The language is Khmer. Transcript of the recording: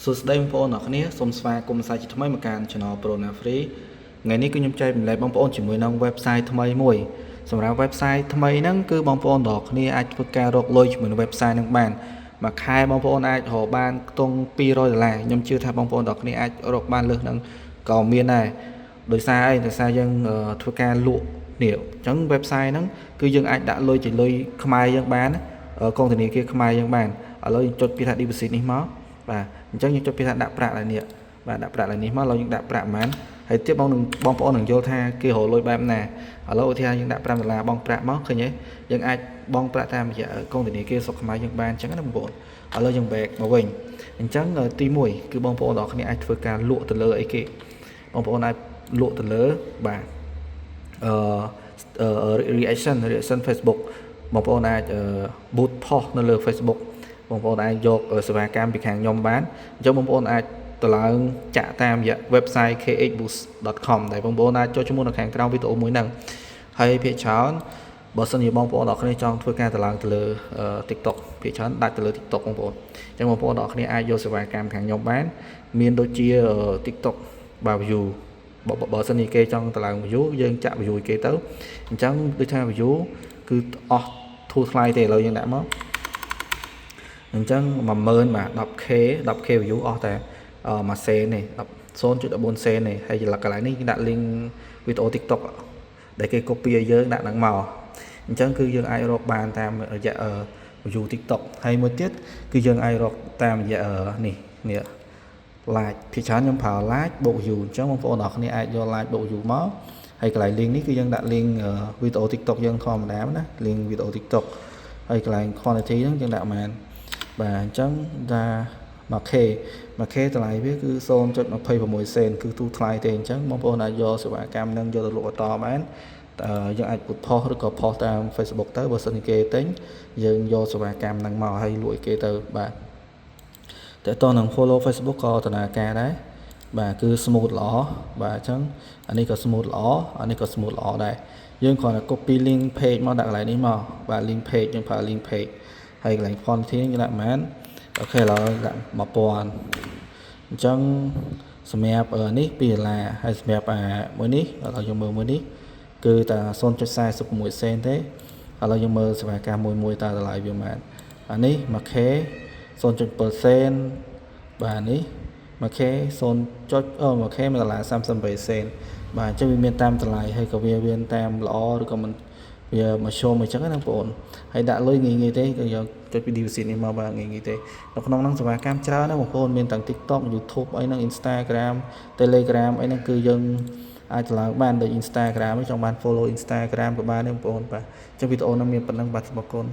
សួស្តីបងប្អូនអរគ្នាសូមស្វាគមន៍សាជាថ្មីមកកាន់ Channel Prona Free ថ្ងៃនេះគឺខ្ញុំចែកម្លែកបងប្អូនជាមួយនឹង website ថ្មីមួយសម្រាប់ website ថ្មីហ្នឹងគឺបងប្អូនទាំងគ្នាអាចធ្វើការរកលុយជាមួយនឹង website ហ្នឹងបានមួយខែបងប្អូនអាចរកបានខ្ទង់$200ខ្ញុំជឿថាបងប្អូនទាំងគ្នាអាចរកបានលើសហ្នឹងក៏មានដែរដោយសារអីដោយសារយើងធ្វើការលក់នេះអញ្ចឹង website ហ្នឹងគឺយើងអាចដាក់លុយជាលុយខ្មែរយើងបានកងធនាគារខ្មែរយើងបានឥឡូវយើងចុចពីថា deposit នេះមកបាទអញ្ចឹងយើងចុចពីថាដាក់ប្រាក់ឡើងនេះបាទដាក់ប្រាក់ឡើងនេះមកឡើយយើងដាក់ប្រាក់ប៉ុន្មានហើយទៀតបងប្អូននឹងយល់ថាគេរកលុយបែបណាឥឡូវឧទាហរណ៍យើងដាក់$5បង់ប្រាក់មកឃើញទេយើងអាចបង់ប្រាក់តាមរយៈកងធនាគារស្រុកខ្មែរយើងបានអញ្ចឹងណាបងប្អូនឥឡូវយើង back មកវិញអញ្ចឹងទី1គឺបងប្អូនទាំងគ្នាអាចធ្វើការលក់ទៅលើអីគេបងប្អូនអាចលក់ទៅលើបាទreaction Facebook បងប្អូនអាច boot post នៅលើ Facebook បងប្អូនអាចយកសេវាកម្មពីខាងខ្ញុំបានអញ្ចឹងបងប្អូនអាចទៅឡើងចាក់តាមរយៈ website khboost.com ដែលបងប្អូនអាចចុចជាមួយនៅខាងក្រោមវីដេអូមួយហ្នឹងហើយភាគច្រើនបើសិនជាបងប្អូនអរគ្នាចង់ធ្វើការទៅឡើងទៅលើ TikTok ភាគច្រើនដាច់ទៅលើ TikTok បងប្អូនអញ្ចឹងបងប្អូនអរគ្នាអាចយកសេវាកម្មខាងខ្ញុំបានមានដូចជា TikTok បាទ view បើសិនជាគេចង់ទៅឡើង view យើងចាក់ view គេទៅអញ្ចឹងដូចថា view គឺអស់ធូរថ្លៃទេឥឡូវយើងដាក់មកអញ្ចឹង10000បាទ 10k view អស់តែ1សេនទេ0.14សេនទេហើយកន្លែងនេះគេដាក់ link វីដេអូ TikTok ដែលគេ copy ឲ្យយើងដាក់ហ្នឹងមកអញ្ចឹងគឺយើងអាចរកបានតាមរយៈ view TikTok ហើយមួយទៀតគឺយើងអាចរកតាមរយៈនេះ like ភាគច្រើនខ្ញុំប្រើ like បូក view អញ្ចឹងបងប្អូនអរគ្នាអាចយក like បូក view មកហើយកន្លែង link នេះគឺយើងដាក់ link វីដេអូ TikTok យើងធម្មតាណា link វីដេអូ TikTok ហើយកន្លែង quantity ហ្នឹងយើងដាក់បានបាទអញ្ចឹងថា 1k តម្លៃវាគឺ 0.26 សេនគឺទូថ្លៃទេអញ្ចឹងបងប្អូនអាចយកសេវាកម្មហ្នឹងយកទៅលក់បន្តបានយើងអាច post ឬក៏ post តាម Facebook ទៅបើសិនគេទិញយើងយកសេវាកម្មហ្នឹងមកហើយលក់ឲ្យគេទៅបាទតែតោះនឹង follow Facebook ក៏ដំណើរការដែរបាទគឺ smooth ល្អបាទអញ្ចឹងអានេះក៏ smooth ល្អអានេះក៏ smooth ល្អដែរយើងគ្រាន់តែ copy link page មកដាក់កន្លែងនេះមកបាទ link page យើងប្រើ link page ហើយកន្លែង quantity យើងដាក់ប៉ុន្មានអូខេឥឡូវដាក់1000អញ្ចឹងសម្រាប់នេះ$2ហើយសម្រាប់មួយនេះឥឡូវយើងមើលមួយនេះគឺតែ 0.46 សេនទេឥឡូវយើងមើលសេវាកម្មមួយតើតម្លៃវាប៉ុន្មានអានេះ 1k 0.7 សេនបាទនេះ 1k 1k $1.38 សេនបាទអញ្ចឹងវាមានតាមតម្លៃហើយក៏វាមានតាមល្អឬក៏មិនវាមកshowអញ្ចឹងណាបងប្អូនហើយដាក់លុយងាយទេគឺយកចុចពី deposit នេះមកបាទងាយទេនៅក្នុងហ្នឹងសេវាកម្មច្រើនណាបងប្អូនមានទាំង TikTok YouTube អីហ្នឹង Instagram Telegram អីហ្នឹងគឺយើងអាចឡើងបានដូច Instagram ចង់បាន follow Instagram ក៏បានដែរបងប្អូនបាទអញ្ចឹងវីដេអូហ្នឹងមានប៉ុណ្ណឹងបាទសូមអរគុណ